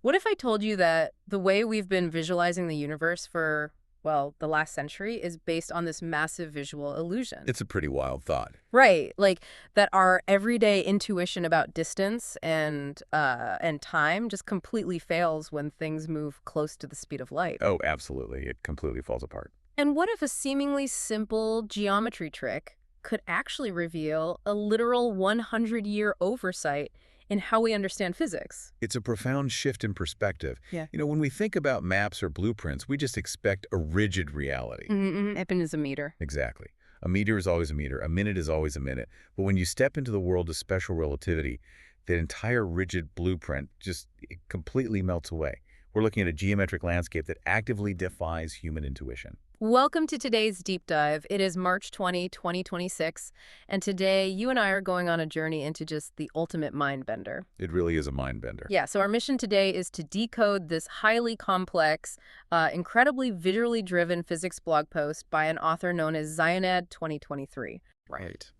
What if I told you that the way we've been visualizing the universe for, well, the last century is based on this massive visual illusion? It's a pretty wild thought. Right, like that our everyday intuition about distance and time just completely fails when things move close to the speed of light. Oh, absolutely. It completely falls apart. And what if a seemingly simple geometry trick could actually reveal a literal 100-year oversight in how we understand physics? It's a profound shift in perspective. Yeah. When we think about maps or blueprints, we just expect a rigid reality. Eppin is a meter. Exactly. A meter is always a meter. A minute is always a minute. But when you step into the world of special relativity, that entire rigid blueprint just completely melts away. We're looking at a geometric landscape that actively defies human intuition. Welcome to today's deep dive. It is March 20, 2026, and today you and I are going on a journey into just the ultimate mind bender. It really is a mind bender. Yeah, so our mission today is to decode this highly complex, incredibly visually driven physics blog post by an author known as Zionad 2023. Right.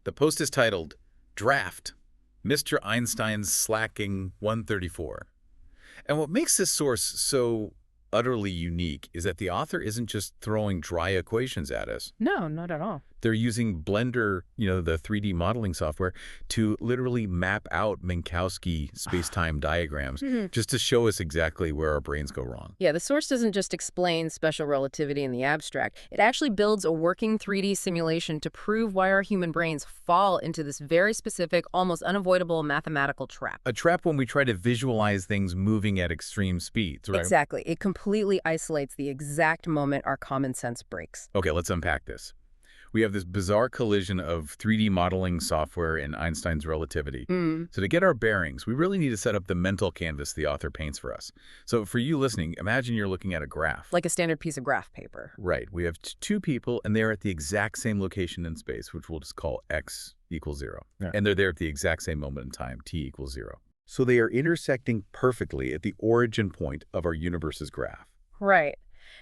The post is titled, Draft, Mr. Einstein's Slacking 134. And what makes this source so utterly unique is that the author isn't just throwing dry equations at us. No, not at all. They're using Blender, the 3D modeling software, to literally map out Minkowski space-time diagrams just to show us exactly where our brains go wrong. Yeah, the source doesn't just explain special relativity in the abstract. It actually builds a working 3D simulation to prove why our human brains fall into this very specific, almost unavoidable mathematical trap. A trap when we try to visualize things moving at extreme speeds, right? Exactly. It completely isolates the exact moment our common sense breaks. Okay, let's unpack this. We have this bizarre collision of 3D modeling software and Einstein's relativity. So to get our bearings, we really need to set up the mental canvas the author paints for us. So for you listening, imagine you're looking at a graph. Like a standard piece of graph paper. Right. We have two people, and they're at the exact same location in space, which we'll just call x equals 0. Yeah. And they're there at the exact same moment in time, t equals 0. So they are intersecting perfectly at the origin point of our universe's graph. Right.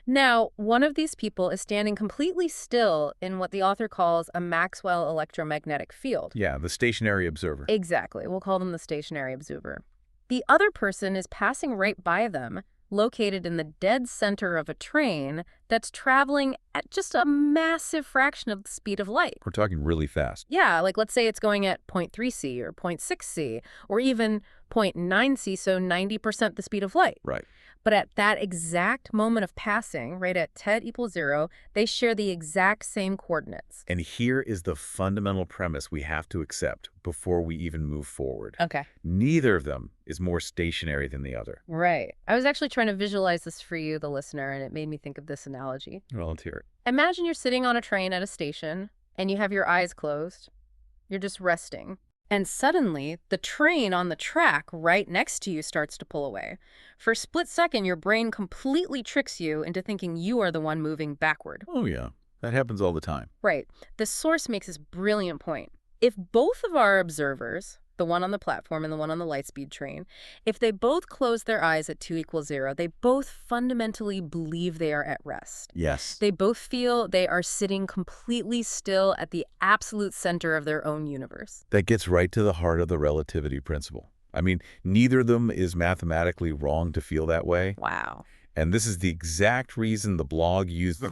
Now, one of these people is standing completely still in what the author calls a Maxwell electromagnetic field. Yeah, the stationary observer. Exactly. We'll call them the stationary observer. The other person is passing right by them, located in the dead center of a train that's traveling at just a massive fraction of the speed of light. We're talking really fast. Yeah, like let's say it's going at 0.3 c or 0.6 c or even 0.9 c, so 90% the speed of light. Right. But at that exact moment of passing, right at t equals 0, they share the exact same coordinates. And here is the fundamental premise we have to accept before we even move forward. Okay. Neither of them is more stationary than the other. Right. I was actually trying to visualize this for you, the listener, and it made me think of this analogy. Well, let's hear it. Imagine you're sitting on a train at a station, and you have your eyes closed. You're just resting. And suddenly, the train on the track right next to you starts to pull away. For a split second, your brain completely tricks you into thinking you are the one moving backward. Oh, yeah. That happens all the time. Right. The source makes this brilliant point. If both of our observers, the one on the platform and the one on the lightspeed train, if they both close their eyes at 2 equals 0, they both fundamentally believe they are at rest. Yes. They both feel they are sitting completely still at the absolute center of their own universe. That gets right to the heart of the relativity principle. I mean, neither of them is mathematically wrong to feel that way. Wow. And this is the exact reason the blog used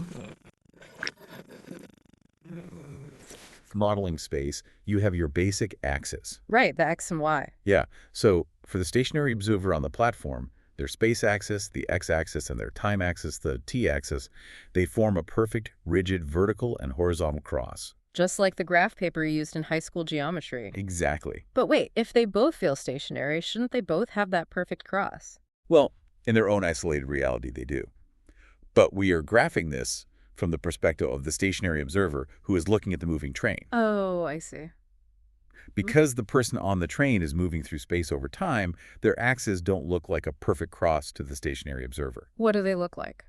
modeling space. You have your basic axis. Right, the X and Y. Yeah. So for the stationary observer on the platform, their space axis, the x-axis, and their time axis, the t-axis, they form a perfect, rigid vertical and horizontal cross. Just like the graph paper you used in high school geometry. Exactly. But wait, if they both feel stationary, shouldn't they both have that perfect cross? Well, in their own isolated reality, they do. But we are graphing this from the perspective of the stationary observer who is looking at the moving train. Oh, I see. Because the person on the train is moving through space over time, their axes don't look like a perfect cross to the stationary observer. What do they look like?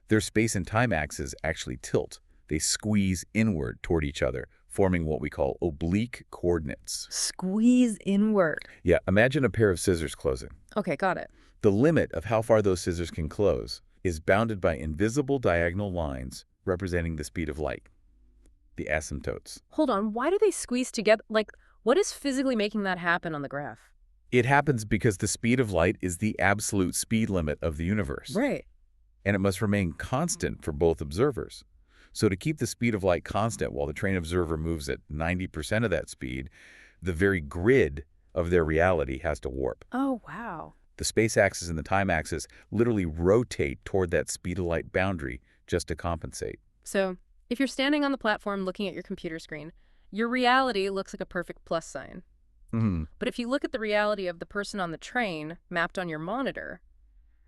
Their space and time axes actually tilt. They squeeze inward toward each other, forming what we call oblique coordinates. Squeeze inward. Yeah, imagine a pair of scissors closing. Okay, got it. The limit of how far those scissors can close is bounded by invisible diagonal lines representing the speed of light, the asymptotes. Hold on, why do they squeeze together? Like, what is physically making that happen on the graph? It happens because the speed of light is the absolute speed limit of the universe. Right. And it must remain constant for both observers. So to keep the speed of light constant while the train observer moves at 90% of that speed, the very grid of their reality has to warp. Oh, wow. The space axis and the time axis literally rotate toward that speed of light boundary just to compensate. So if you're standing on the platform looking at your computer screen, your reality looks like a perfect plus sign. But if you look at the reality of the person on the train mapped on your monitor,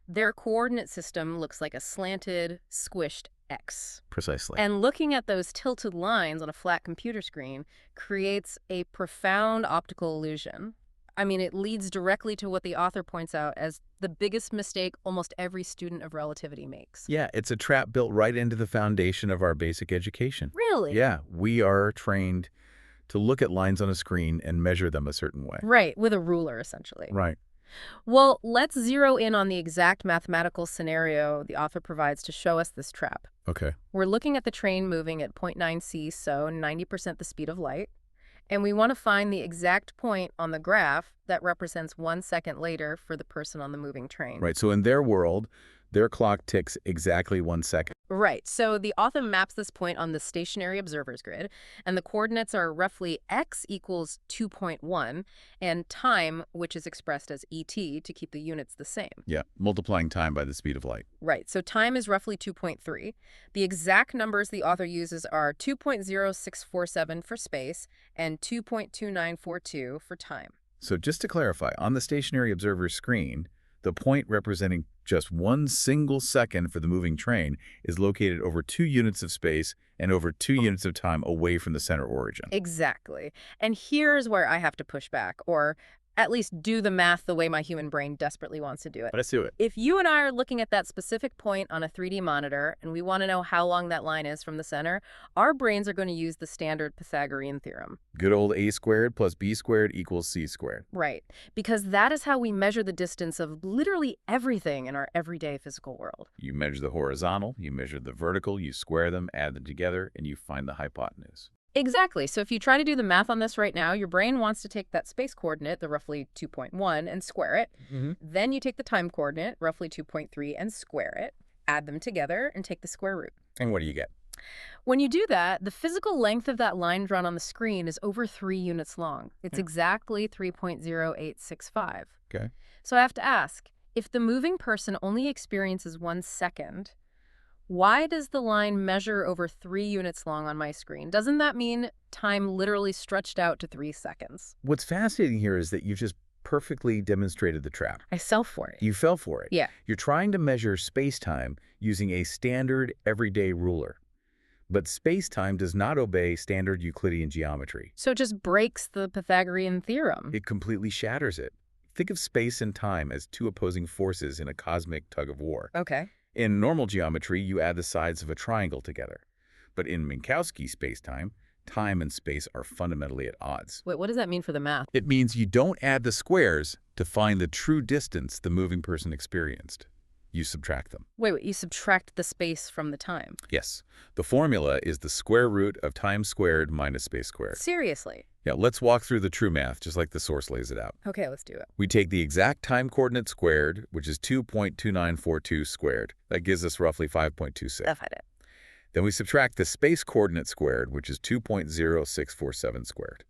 their coordinate system looks like a slanted, squished X. Precisely. And looking at those tilted lines on a flat computer screen creates a profound optical illusion. I mean, it leads directly to what the author points out as the biggest mistake almost every student of relativity makes. Yeah, it's a trap built right into the foundation of our basic education. Really? Yeah, we are trained to look at lines on a screen and measure them a certain way. Right, with a ruler, essentially. Right. Well, let's zero in on the exact mathematical scenario the author provides to show us this trap. Okay. We're looking at the train moving at 0.9 c, so 90% the speed of light. And we want to find the exact point on the graph that represents 1 second later for the person on the moving train. Right, so in their world, their clock ticks exactly 1 second. Right, so the author maps this point on the stationary observer's grid, and the coordinates are roughly x equals 2.1, and time, which is expressed as ET to keep the units the same. Yeah, multiplying time by the speed of light. Right, so time is roughly 2.3. The exact numbers the author uses are 2.0647 for space and 2.2942 for time. So just to clarify, on the stationary observer's screen, the point representing just 1 single second for the moving train is located over 2 units of space and over 2 units of time away from the center origin. Exactly. And here's where I have to push back, or at least do the math the way my human brain desperately wants to do it. Let's do it. If you and I are looking at that specific point on a 3D monitor and we want to know how long that line is from the center, our brains are going to use the standard Pythagorean theorem. Good old a squared plus b squared equals c squared. Right, because that is how we measure the distance of literally everything in our everyday physical world. You measure the horizontal, you measure the vertical, you square them, add them together, and you find the hypotenuse. Exactly. So if you try to do the math on this right now, your brain wants to take that space coordinate, the roughly 2.1, and square it. Then you take the time coordinate, roughly 2.3, and square it. Add them together and take the square root. And what do you get? When you do that, the physical length of that line drawn on the screen is over 3 units long. It's exactly 3.0865. Okay. So I have to ask, if the moving person only experiences 1 second, why does the line measure over 3 units long on my screen? Doesn't that mean time literally stretched out to 3 seconds? What's fascinating here is that you've just perfectly demonstrated the trap. I fell for it. You fell for it. Yeah. You're trying to measure space-time using a standard everyday ruler. But space-time does not obey standard Euclidean geometry. So it just breaks the Pythagorean theorem. It completely shatters it. Think of space and time as 2 opposing forces in a cosmic tug-of-war. Okay. In normal geometry, you add the sides of a triangle together. But in Minkowski spacetime, time and space are fundamentally at odds. Wait, what does that mean for the math? It means you don't add the squares to find the true distance the moving person experienced. You subtract them. Wait, you subtract the space from the time. Yes. The formula is the square root of time squared minus space squared. Seriously? Yeah, let's walk through the true math, just like the source lays it out. Okay, let's do it. We take the exact time coordinate squared, which is 2.2942 squared. That gives us roughly 5.26. I've had it. Then we subtract the space coordinate squared, which is 2.0647 squared.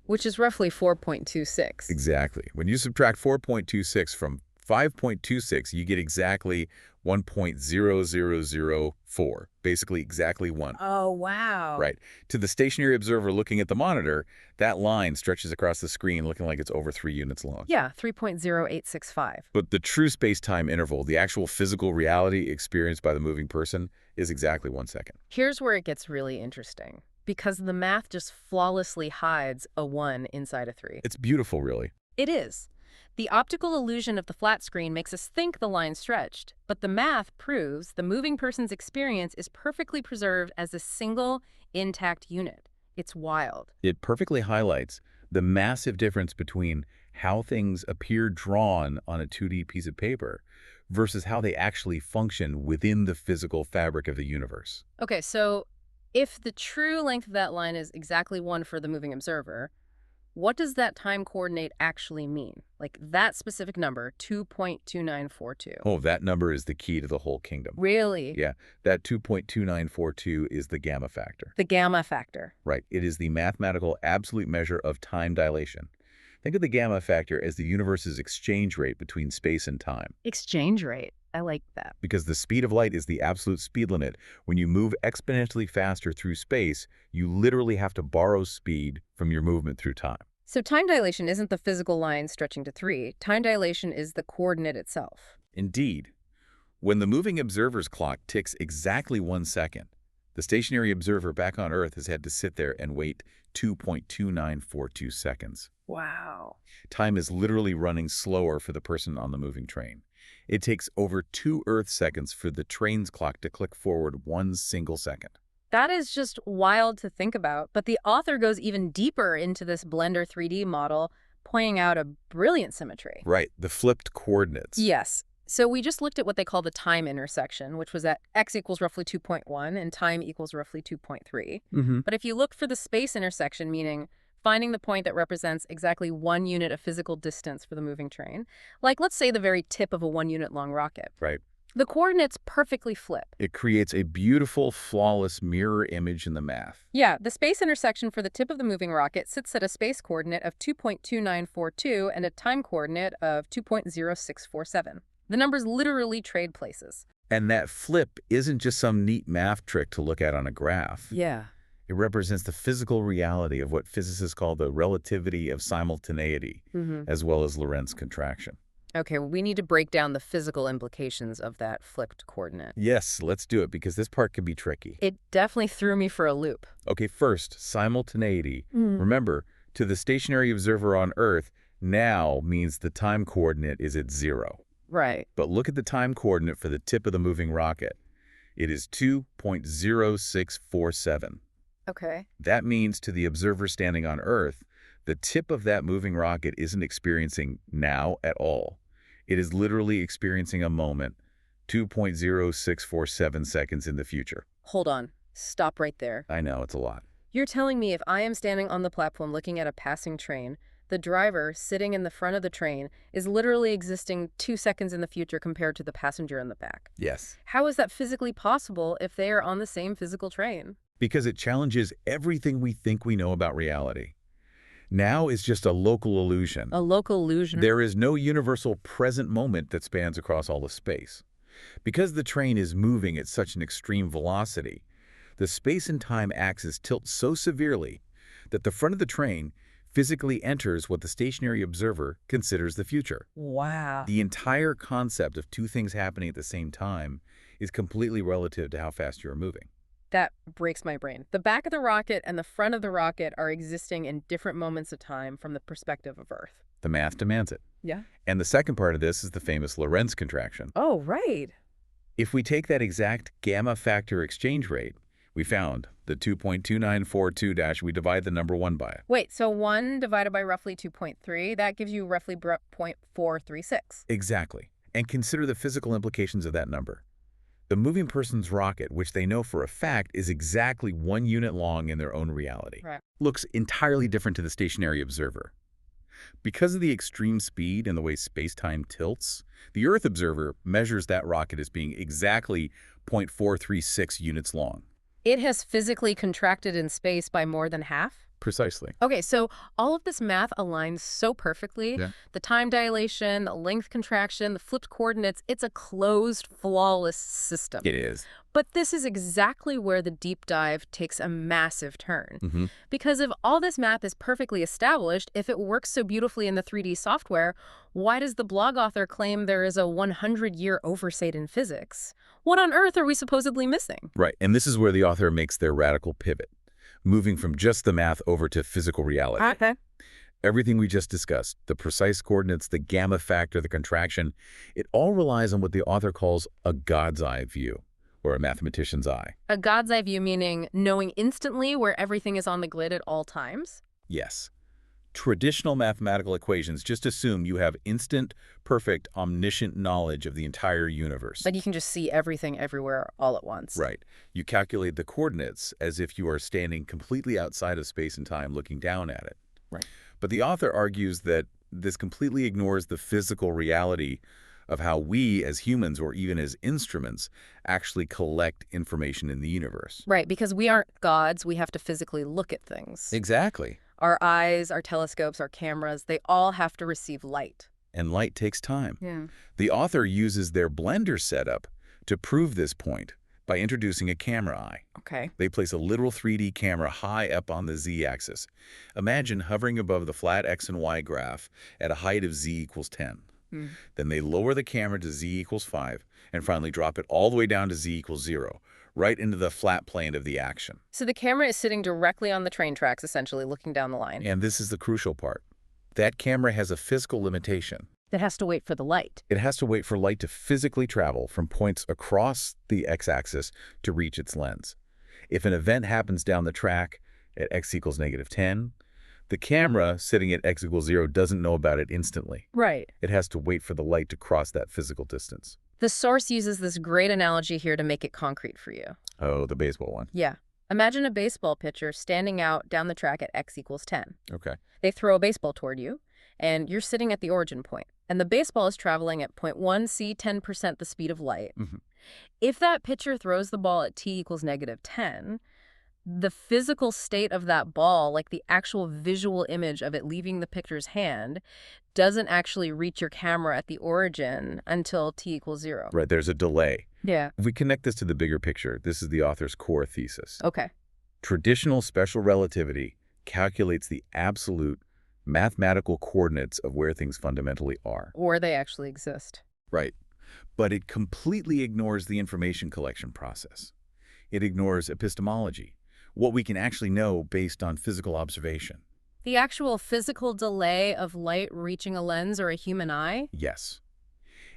Which is roughly 4.26. Exactly. When you subtract 4.26 from 5.26, you get exactly 1.0004, basically exactly 1. Oh, wow. Right. To the stationary observer looking at the monitor, that line stretches across the screen looking like it's over 3 units long. Yeah, 3.0865. But the true space-time interval, the actual physical reality experienced by the moving person, is exactly 1 second. Here's where it gets really interesting, because the math just flawlessly hides a 1 inside a 3. It's beautiful, really. It is. The optical illusion of the flat screen makes us think the line stretched, but the math proves the moving person's experience is perfectly preserved as a single, intact unit. It's wild. It perfectly highlights the massive difference between how things appear drawn on a 2D piece of paper versus how they actually function within the physical fabric of the universe. Okay, so if the true length of that line is exactly 1 for the moving observer, what does that time coordinate actually mean? Like that specific number, 2.2942. Oh, that number is the key to the whole kingdom. Really? Yeah, that 2.2942 is the gamma factor. The gamma factor. Right. It is the mathematical absolute measure of time dilation. Think of the gamma factor as the universe's exchange rate between space and time. Exchange rate. I like that. Because the speed of light is the absolute speed limit. When you move exponentially faster through space, you literally have to borrow speed from your movement through time. So time dilation isn't the physical line stretching to 3. Time dilation is the coordinate itself. Indeed. When the moving observer's clock ticks exactly 1 second, the stationary observer back on Earth has had to sit there and wait 2.2942 seconds. Wow. Time is literally running slower for the person on the moving train. It takes over 2 Earth seconds for the train's clock to click forward 1 single second. That is just wild to think about, but the author goes even deeper into this Blender 3D model, pointing out a brilliant symmetry. Right, the flipped coordinates. Yes. So we just looked at what they call the time intersection, which was at x equals roughly 2.1 and time equals roughly 2.3. But if you look for the space intersection, meaning finding the point that represents exactly 1 unit of physical distance for the moving train, like let's say the very tip of a 1 unit long rocket. Right. The coordinates perfectly flip. It creates a beautiful, flawless mirror image in the math. Yeah, the space intersection for the tip of the moving rocket sits at a space coordinate of 2.2942 and a time coordinate of 2.0647. The numbers literally trade places. And that flip isn't just some neat math trick to look at on a graph. Yeah. It represents the physical reality of what physicists call the relativity of simultaneity, as well as Lorentz contraction. Okay, we need to break down the physical implications of that flipped coordinate. Yes, let's do it, because this part can be tricky. It definitely threw me for a loop. Okay, first, simultaneity. Remember, to the stationary observer on Earth, now means the time coordinate is at 0. Right. But look at the time coordinate for the tip of the moving rocket. It is 2.0647. Okay. That means to the observer standing on Earth, the tip of that moving rocket isn't experiencing now at all. It is literally experiencing a moment, 2.0647 seconds in the future. Hold on. Stop right there. I know, it's a lot. You're telling me if I am standing on the platform looking at a passing train, the driver sitting in the front of the train is literally existing 2 seconds in the future compared to the passenger in the back. Yes. How is that physically possible if they are on the same physical train? Because it challenges everything we think we know about reality. Now is just a local illusion. A local illusion? There is no universal present moment that spans across all of space. Because the train is moving at such an extreme velocity, the space and time axis tilt so severely that the front of the train physically enters what the stationary observer considers the future. Wow. The entire concept of two things happening at the same time is completely relative to how fast you are moving. That breaks my brain. The back of the rocket and the front of the rocket are existing in different moments of time from the perspective of Earth. The math demands it. Yeah. And the second part of this is the famous Lorentz contraction. Oh, right. If we take that exact gamma factor exchange rate, we found the 2.2942 we divide the number 1 by it. Wait, so 1 divided by roughly 2.3, that gives you roughly 0.436. Exactly. And consider the physical implications of that number. The moving person's rocket, which they know for a fact is exactly 1 unit long in their own reality, Right. looks entirely different to the stationary observer. Because of the extreme speed and the way space-time tilts, the Earth observer measures that rocket as being exactly 0.436 units long. It has physically contracted in space by more than half? Precisely. Okay, so all of this math aligns so perfectly. Yeah. The time dilation, the length contraction, the flipped coordinates, it's a closed, flawless system. It is. But this is exactly where the deep dive takes a massive turn. Because if all this math is perfectly established, if it works so beautifully in the 3D software, why does the blog author claim there is a 100-year oversight in physics? What on earth are we supposedly missing? Right, and this is where the author makes their radical pivot, moving from just the math over to physical reality. Okay. Everything we just discussed, the precise coordinates, the gamma factor, the contraction, it all relies on what the author calls a God's eye view, or a mathematician's eye. A God's eye view meaning knowing instantly where everything is on the grid at all times? Yes. Traditional mathematical equations just assume you have instant, perfect, omniscient knowledge of the entire universe. Like you can just see everything everywhere all at once. Right. You calculate the coordinates as if you are standing completely outside of space and time looking down at it. Right. But the author argues that this completely ignores the physical reality of how we as humans or even as instruments actually collect information in the universe. Right, because we aren't gods, we have to physically look at things. Exactly. Our eyes, our telescopes, our cameras, they all have to receive light. And light takes time. Yeah. The author uses their blender setup to prove this point by introducing a camera eye. Okay. They place a literal 3D camera high up on the z-axis. Imagine hovering above the flat x and y graph at a height of z equals 10. Then they lower the camera to z equals 5 and finally drop it all the way down to z equals 0, right into the flat plane of the action. So the camera is sitting directly on the train tracks, essentially, looking down the line. And this is the crucial part. That camera has a physical limitation. It has to wait for the light. It has to wait for light to physically travel from points across the x-axis to reach its lens. If an event happens down the track at x equals -10, the camera sitting at x equals 0 doesn't know about it instantly. Right. It has to wait for the light to cross that physical distance. The source uses this great analogy here to make it concrete for you. Oh, the baseball one. Yeah. Imagine a baseball pitcher standing out down the track at x equals 10. Okay. They throw a baseball toward you, and you're sitting at the origin point, and the baseball is traveling at 0.1 c 10% the speed of light. If that pitcher throws the ball at t equals -10, the physical state of that ball, like the actual visual image of it leaving the pitcher's hand, doesn't actually reach your camera at the origin until t equals 0. Right, there's a delay. Yeah. If we connect this to the bigger picture, this is the author's core thesis. Okay. Traditional special relativity calculates the absolute mathematical coordinates of where things fundamentally are. Or they actually exist. Right. But it completely ignores the information collection process. It ignores epistemology, what we can actually know based on physical observation. The actual physical delay of light reaching a lens or a human eye? Yes.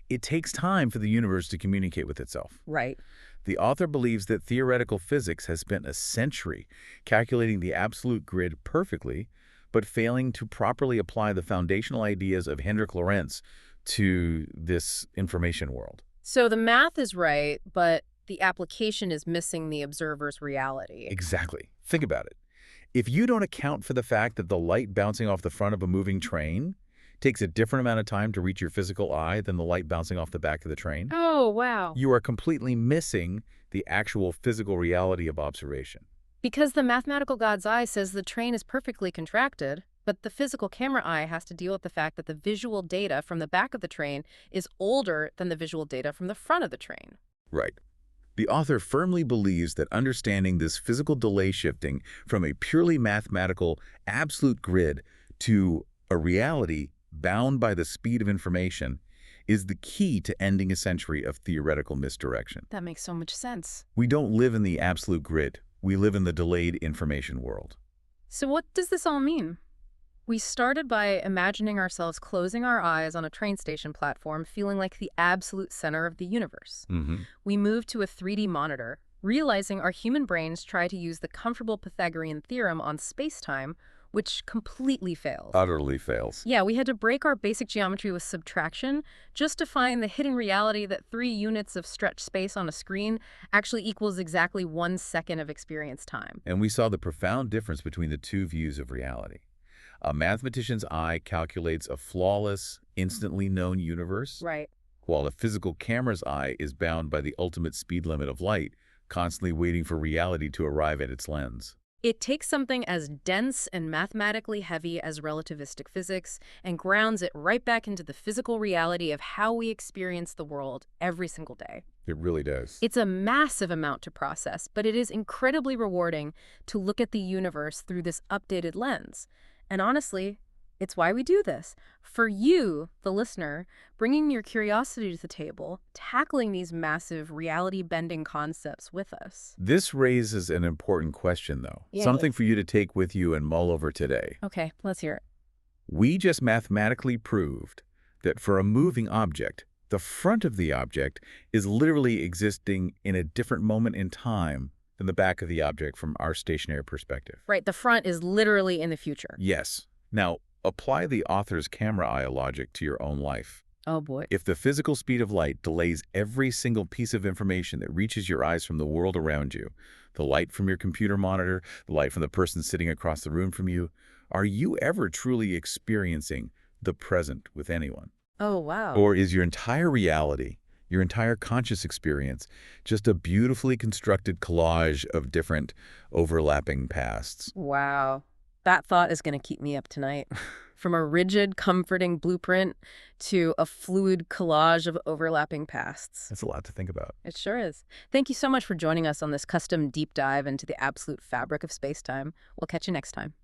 It takes time for the universe to communicate with itself. Right. The author believes that theoretical physics has spent a century calculating the absolute grid perfectly, but failing to properly apply the foundational ideas of Hendrik Lorentz to this information world. So the math is right, but the application is missing the observer's reality. Exactly. Think about it. If you don't account for the fact that the light bouncing off the front of a moving train takes a different amount of time to reach your physical eye than the light bouncing off the back of the train, Oh, wow. you are completely missing the actual physical reality of observation. Because the mathematical god's eye says the train is perfectly contracted, but the physical camera eye has to deal with the fact that the visual data from the back of the train is older than the visual data from the front of the train. Right. The author firmly believes that understanding this physical delay shifting from a purely mathematical absolute grid to a reality bound by the speed of information is the key to ending a century of theoretical misdirection. That makes so much sense. We don't live in the absolute grid. We live in the delayed information world. So what does this all mean? We started by imagining ourselves closing our eyes on a train station platform, feeling like the absolute center of the universe. We moved to a 3D monitor, realizing our human brains try to use the comfortable Pythagorean theorem on space-time, which completely fails. Utterly fails. Yeah, we had to break our basic geometry with subtraction just to find the hidden reality that 3 units of stretched space on a screen actually equals exactly 1 second of experience time. And we saw the profound difference between the two views of reality. A mathematician's eye calculates a flawless, instantly known universe, Right. while a physical camera's eye is bound by the ultimate speed limit of light, constantly waiting for reality to arrive at its lens. It takes something as dense and mathematically heavy as relativistic physics and grounds it right back into the physical reality of how we experience the world every single day. It really does. It's a massive amount to process, but it is incredibly rewarding to look at the universe through this updated lens. And honestly, it's why we do this. For you, the listener, bringing your curiosity to the table, tackling these massive reality-bending concepts with us. This raises an important question, though. Yeah. Something for you to take with you and mull over today. Okay, let's hear it. We just mathematically proved that for a moving object, the front of the object is literally existing in a different moment in time than the back of the object from our stationary perspective. Right, the front is literally in the future. Yes. Now, apply the author's camera eye logic to your own life. Oh boy. If the physical speed of light delays every single piece of information that reaches your eyes from the world around you, the light from your computer monitor, the light from the person sitting across the room from you, Are you ever truly experiencing the present with anyone? Oh, wow. Or is your entire reality, your entire conscious experience, just a beautifully constructed collage of different overlapping pasts? Wow. That thought is going to keep me up tonight. From a rigid, comforting blueprint to a fluid collage of overlapping pasts. That's a lot to think about. It sure is. Thank you so much for joining us on this custom deep dive into the absolute fabric of space-time. We'll catch you next time.